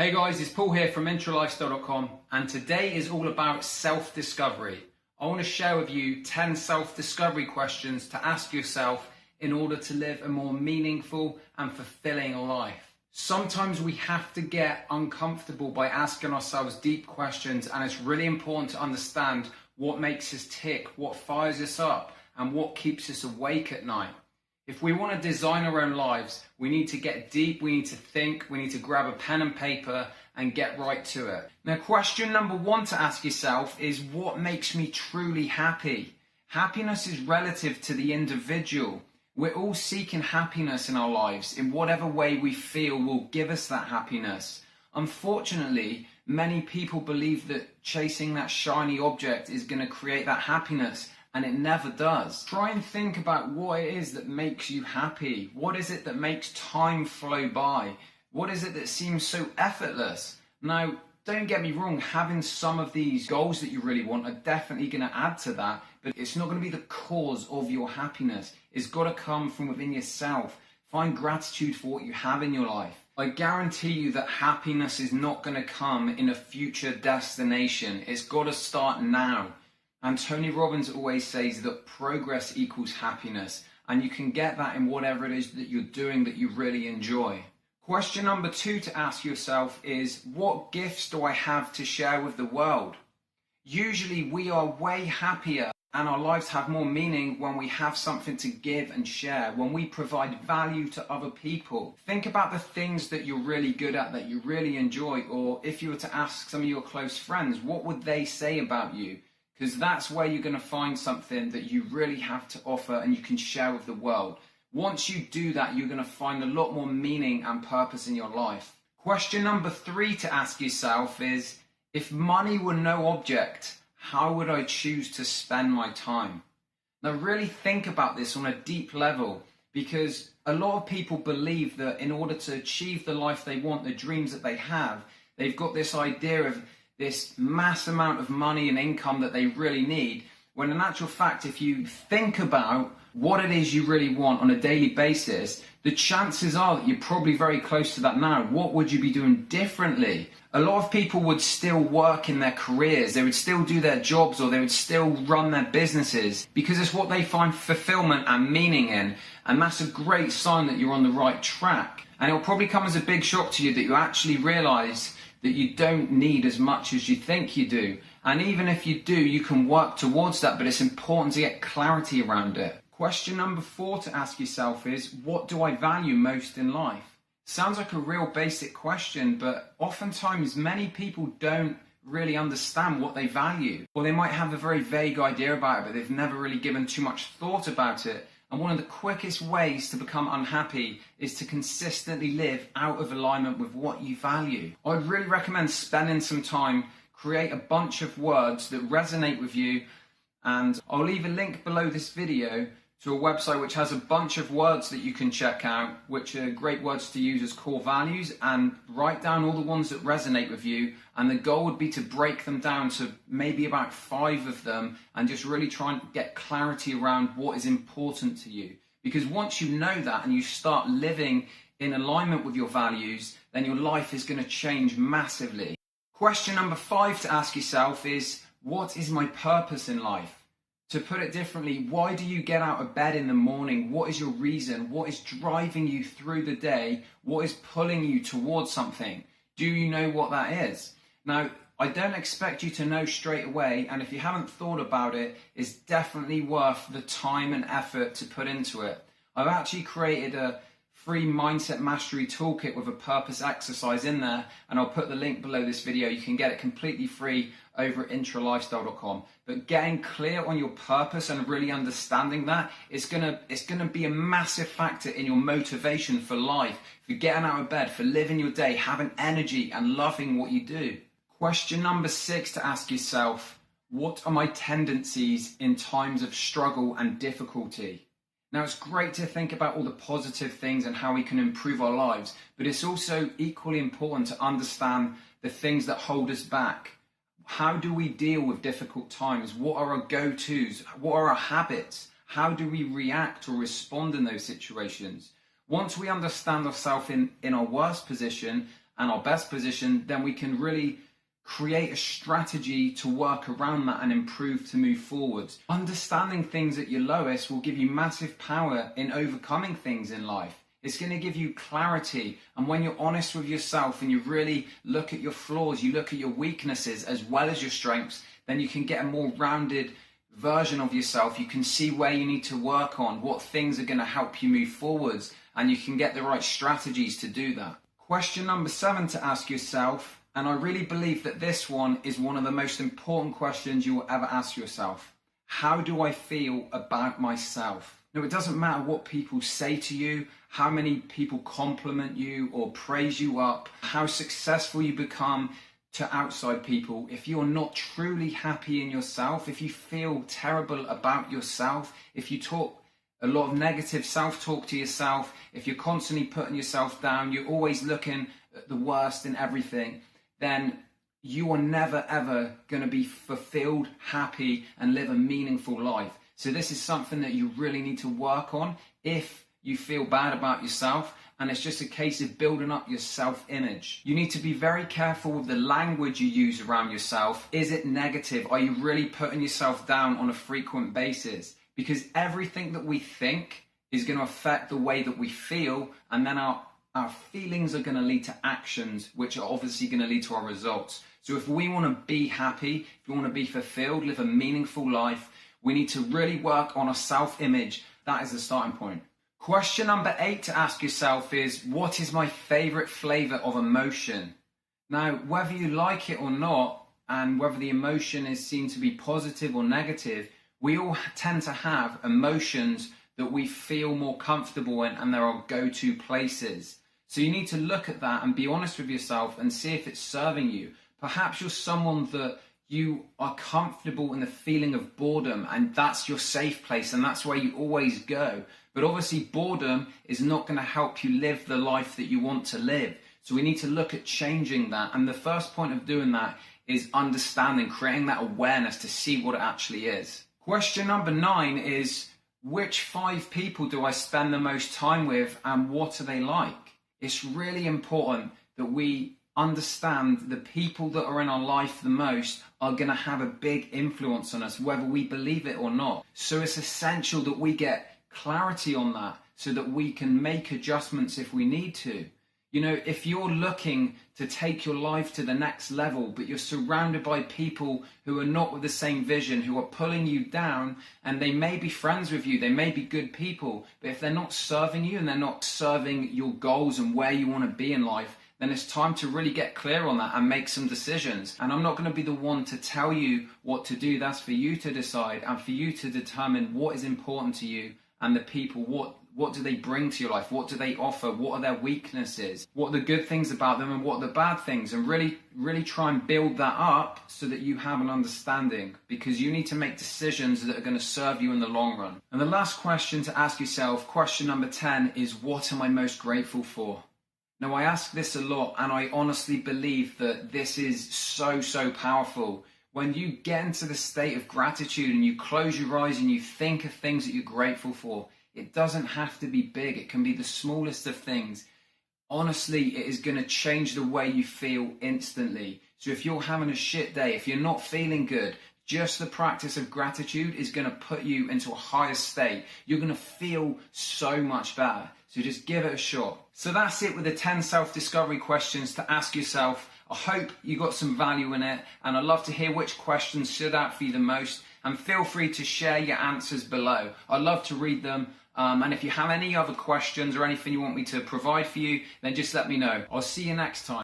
Hey guys, it's Paul here from intralifestyle.com, and today is all about self-discovery. I want to share with you 10 self-discovery questions to ask yourself in order to live a more meaningful and fulfilling life. Sometimes we have to get uncomfortable by asking ourselves deep questions, and it's really important to understand what makes us tick, what fires us up, and what keeps us awake at night. If we want to design our own lives, we need to get deep, we need to think, we need to grab a pen and paper and get right to it. Now, question number one to ask yourself is, what makes me truly happy? Happiness is relative to the individual. We're all seeking happiness in our lives in whatever way we feel will give us that happiness. Unfortunately, many people believe that chasing that shiny object is going to create that happiness. And it never does. Try and think about what it is that makes you happy. What is it that makes time flow by? What is it that seems so effortless? Now, don't get me wrong, having some of these goals that you really want are definitely going to add to that, but it's not going to be the cause of your happiness. It's got to come from within yourself. Find gratitude for what you have in your life. I guarantee you that happiness is not going to come in a future destination. It's got to start now. And Tony Robbins always says that progress equals happiness, and you can get that in whatever it is that you're doing that you really enjoy. Question number two to ask yourself is, what gifts do I have to share with the world? Usually we are way happier and our lives have more meaning when we have something to give and share, when we provide value to other people. Think about the things that you're really good at, that you really enjoy, or if you were to ask some of your close friends, what would they say about you? Because that's where you're going to find something that you really have to offer and you can share with the world. Once you do that, you're going to find a lot more meaning and purpose in your life. Question number three to ask yourself is, if money were no object, how would I choose to spend my time? Now really think about this on a deep level, because a lot of people believe that in order to achieve the life they want, the dreams that they have, they've got this idea of this mass amount of money and income that they really need, when in actual fact, if you think about what it is you really want on a daily basis, the chances are that you're probably very close to that now. What would you be doing differently? A lot of people would still work in their careers, they would still do their jobs, or they would still run their businesses because it's what they find fulfillment and meaning in, and that's a great sign that you're on the right track. And it'll probably come as a big shock to you that you actually realize that you don't need as much as you think you do. And even if you do, you can work towards that, but it's important to get clarity around it. Question number four to ask yourself is, what do I value most in life? Sounds like a real basic question, but oftentimes many people don't really understand what they value. Or they might have a very vague idea about it, but they've never really given too much thought about it. And one of the quickest ways to become unhappy is to consistently live out of alignment with what you value. I'd really recommend spending some time, create a bunch of words that resonate with you, and I'll leave a link below this video to a website which has a bunch of words that you can check out, which are great words to use as core values, and write down all the ones that resonate with you. And the goal would be to break them down to maybe about 5 of them and just really try and get clarity around what is important to you. Because once you know that and you start living in alignment with your values, then your life is going to change massively. Question number 5 to ask yourself is, what is my purpose in life? To put it differently, why do you get out of bed in the morning? What is your reason? What is driving you through the day? What is pulling you towards something? Do you know what that is? Now, I don't expect you to know straight away, and if you haven't thought about it, it's definitely worth the time and effort to put into it. I've actually created a free mindset mastery toolkit with a purpose exercise in there, and I'll put the link below this video. You can get it completely free over at intralifestyle.com. But getting clear on your purpose and really understanding that is gonna be a massive factor in your motivation for life, for getting out of bed, for living your day, having energy and loving what you do. Question number 6 to ask yourself, what are my tendencies in times of struggle and difficulty? Now, it's great to think about all the positive things and how we can improve our lives, but it's also equally important to understand the things that hold us back. How do we deal with difficult times? What are our go-tos? What are our habits? How do we react or respond in those situations? Once we understand ourselves in our worst position and our best position, then we can really create a strategy to work around that and improve to move forwards. Understanding things at your lowest will give you massive power in overcoming things in life. It's going to give you clarity, and when you're honest with yourself and you really look at your flaws, you look at your weaknesses as well as your strengths, then you can get a more rounded version of yourself. You can see where you need to work on, what things are going to help you move forwards, and you can get the right strategies to do that. Question number 7 to ask yourself, and I really believe that this one is one of the most important questions you will ever ask yourself. How do I feel about myself? Now, it doesn't matter what people say to you, how many people compliment you or praise you up, how successful you become to outside people. If you're not truly happy in yourself, if you feel terrible about yourself, if you talk a lot of negative self-talk to yourself, if you're constantly putting yourself down, you're always looking at the worst in everything, then you are never ever going to be fulfilled, happy, and live a meaningful life. So this is something that you really need to work on if you feel bad about yourself, and it's just a case of building up your self-image. You need to be very careful with the language you use around yourself. Is it negative? Are you really putting yourself down on a frequent basis? Because everything that we think is going to affect the way that we feel, and then our feelings are going to lead to actions, which are obviously going to lead to our results. So if we want to be happy, if we want to be fulfilled, live a meaningful life, we need to really work on our self-image. That is the starting point. Question number 8 to ask yourself is, what is my favorite flavor of emotion? Now, whether you like it or not, and whether the emotion is seen to be positive or negative, we all tend to have emotions that we feel more comfortable in, and they're our go-to places. So you need to look at that and be honest with yourself and see if it's serving you. Perhaps you're someone that you are comfortable in the feeling of boredom, and that's your safe place, and that's where you always go. But obviously boredom is not going to help you live the life that you want to live. So we need to look at changing that. And the first point of doing that is understanding, creating that awareness to see what it actually is. Question number 9 is, which 5 people do I spend the most time with, and what are they like? It's really important that we understand the people that are in our life the most are going to have a big influence on us, whether we believe it or not. So it's essential that we get clarity on that so that we can make adjustments if we need to. You know, if you're looking to take your life to the next level, but you're surrounded by people who are not with the same vision, who are pulling you down, and they may be friends with you, they may be good people, but if they're not serving you and they're not serving your goals and where you want to be in life, then it's time to really get clear on that and make some decisions. And I'm not going to be the one to tell you what to do. That's for you to decide and for you to determine what is important to you and the people. What do they bring to your life? What do they offer? What are their weaknesses? What are the good things about them and what are the bad things? And really try and build that up so that you have an understanding, because you need to make decisions that are going to serve you in the long run. And the last question to ask yourself, question number 10, is what am I most grateful for? Now, I ask this a lot, and I honestly believe that this is so powerful. When you get into the state of gratitude and you close your eyes and you think of things that you're grateful for, it doesn't have to be big. It can be the smallest of things. Honestly, it is going to change the way you feel instantly. So if you're having a shit day, if you're not feeling good, just the practice of gratitude is going to put you into a higher state. You're going to feel so much better. So just give it a shot. So that's it with the 10 self-discovery questions to ask yourself. I hope you got some value in it, and I'd love to hear which questions stood out for you the most, and feel free to share your answers below. I'd love to read them, and if you have any other questions or anything you want me to provide for you, then just let me know. I'll see you next time.